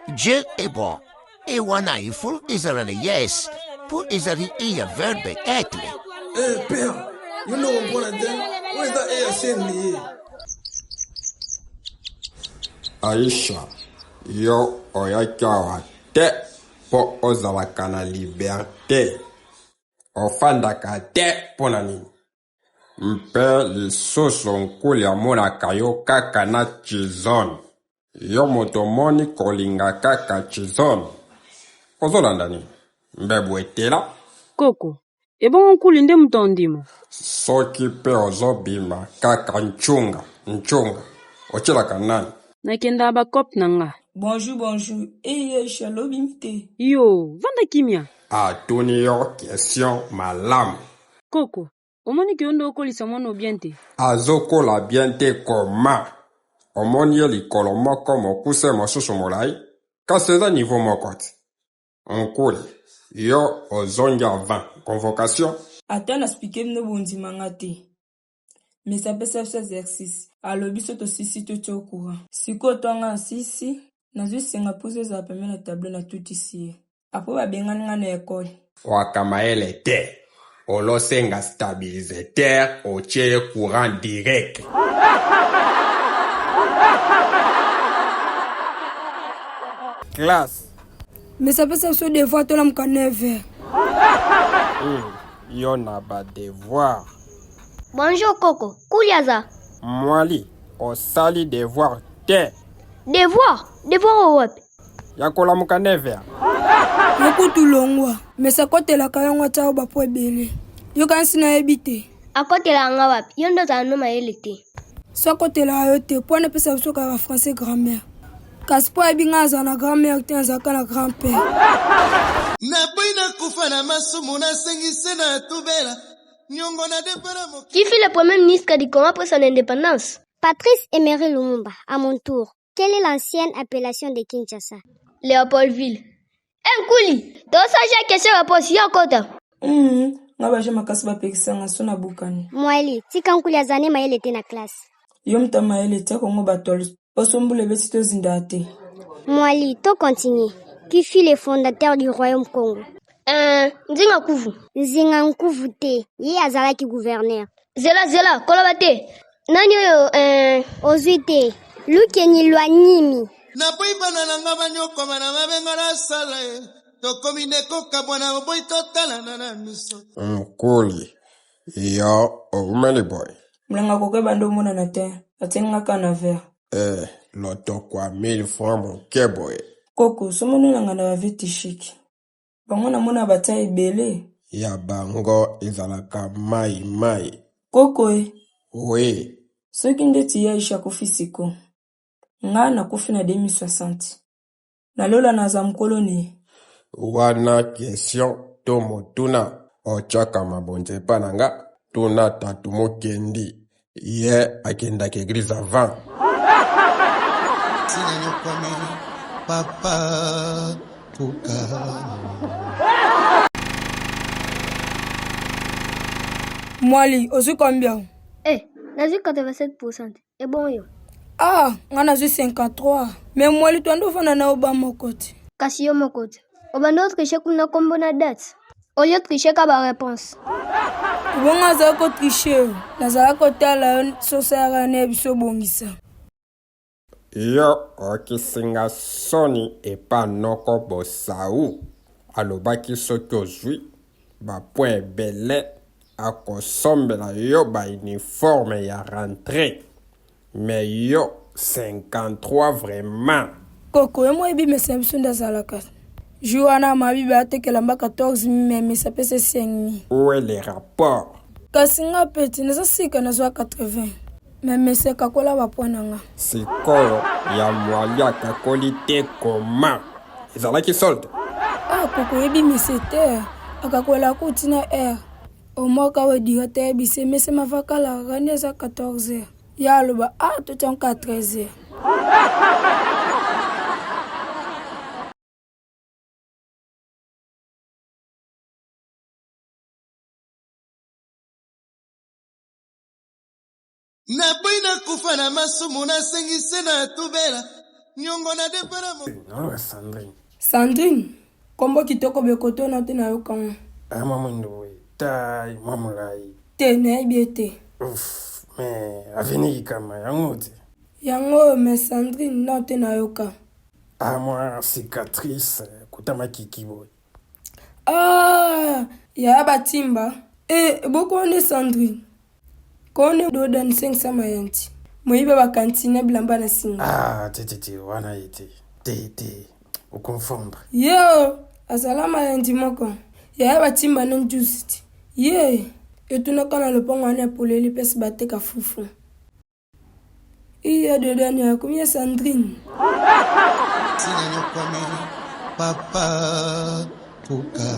Dieu est bon. Et wana iful isara le yes. Pour isari iya verbe être. Hey, père, you know what I'm doing? Where's that air saying me? Aisha, yo oyakawa te po ozalaka na liberté. Ofandaka te po na nini. Mpe lisusu nkuli amonaka yo kaka na chizone. Yo moto moni kolinga kaka chizone. Ozolanda nini? Mbebu etela? Koko, ebongo nkuli nde muto ndimo. Soki pe ozobima kaka nchunga. Ochelaka nani? Nakenda bakop nanga. Bonjour. Shalobi mte. Yo, vanda kimia. Atuni yo question malamu. Koko, omoni ki ondo okolisa mwana obiente. Azokola biente koma. Omoni ye likolo moko mokuse mosusu molai. Kasi eza niveau moko ti. Nkuli, yo ozongi avant convocation. Ata na spike mne bondima nga te. Mais ça peut faire exercice. Alobi soto sisi to okura. Siko tonga sisi. Nazwi senga puzo za peme na tableau na tout ici. Apo ba bengani nga na école. Wakamaele te. Olosenga stabilisateur otie courant direct. Classe. Mais ça peut faire des fois, tu l'as m'ka 9h. Yo na ba devoir. Bonjour Coco, Kouliaza. Mwali, osali devoir te. Devoir au web. Yakola muka 9h. Yoko tulongwa. Mais ça côté la kayonga tao ba po ebele. Yo kansi na ebite. A côté la nga wapi, yondo za noma elete. Ça côté la yote, po na pesa biso ka français grand-mère. Kasi po ebinga za na grand-mère te nzaka na grand-père. Na boina kufa na masumu na sengise na tubela. Qui fut le premier ministre du Congo après son indépendance? Patrice Emery Lumumba, à mon tour. Quelle est l'ancienne appellation de Kinshasa? Léopoldville. Nkouli, to saja question réponse yo kota. Nga ba jema kasi ba pekisa nga sona bukani. Mwali, tika nkuli azane mayele te na classe. Yo mta mayele te kongo batol. Osombule besito zindate. Mwali, to continue. Qui fut le fondateur du royaume Congo? Nzinga Kuvu. Nzinga Nkuvu te. Ye azalaki gouverneur. Zela, kolabate. Nani oyo, Ozwi te. Lukeni Lwanyimi. Na boibana na nga banyoko bana mabenga na sala e. Tokomi neko kabwana oboy totala na miso. Nkuli, yo omeli boy. Mlanga koke bando mona na te. Atenga kana ver. Loto kwa 1000 francs mon keboy. Koko, somono nanga na viti chic. Bango na mona bata ebele. Ya bango izalaka mai. Koko e. Oui. Soki ndeti ya isha kufi siko. Nga na kufi na 2060. Na lola na za mkolo ni. Wana question to motuna. Ochaka mabonze pananga. Tuna tatu mokendi. Ye akenda ke église avant. Sina nyokome. Papa. Mwali, ozwi combien? Nazwi 87%. Et bon yo. Ah, nga nazwi 53. Mais mwali tondo fana na oba mokoti. Kasi yo mokoti. Obando tricher kuna kombo na date. Olio tricher ka ba réponse. Bonga za ko tricher. Nazala ko tala sosara ne biso bongisa. Yo okisinga soni epa noko bosau. Alobaki soki ozwi ba point bele akosombela yo ba uniforme ya rentrée. Mais yo 53 vraiment. Koko emo ebi mesa biso ndazalaka. Joana mabibi atekela mba 14 mais ça peut se 5 000. Où est les rapports? Kasi nga peti neza sika nazwa 80. Mais mese kakola bapona nga. Sikoyo ya mwali akakoli te koma. Ezalaki solde. Koko ebi mese te. Akakola kutina air. Omoka we direte bise mese mavakala raneza 14h. Ya loba totanka 13h. Na boina kufa na masumu na sengise na tubela. Nyongo na depara mo. Non, Sandrine. Sandrine, kombo kitoko bekoto na te na yo kanga. Maman ndoye. Tai, maman lai. Te na ebiete. Ouf, mais avenir kama yango te. Yango me Sandrine na te na yo ka. Moi cicatrice kutama kikiboy. Ah, ya batimba. Boko ne Sandrine. Kone do dan 500 mayanti. Moibe ba kantine blamba na singa. Te, wana ite. Te, au confondre. Yo, asalama yanti moko. Ya batimba na njusiti. Ye, etuna kana lopongo ane poleli pesi bateka fufu. Iya dodani ya kumye Sandrine. Sina nyokwamini. Papa. Puka.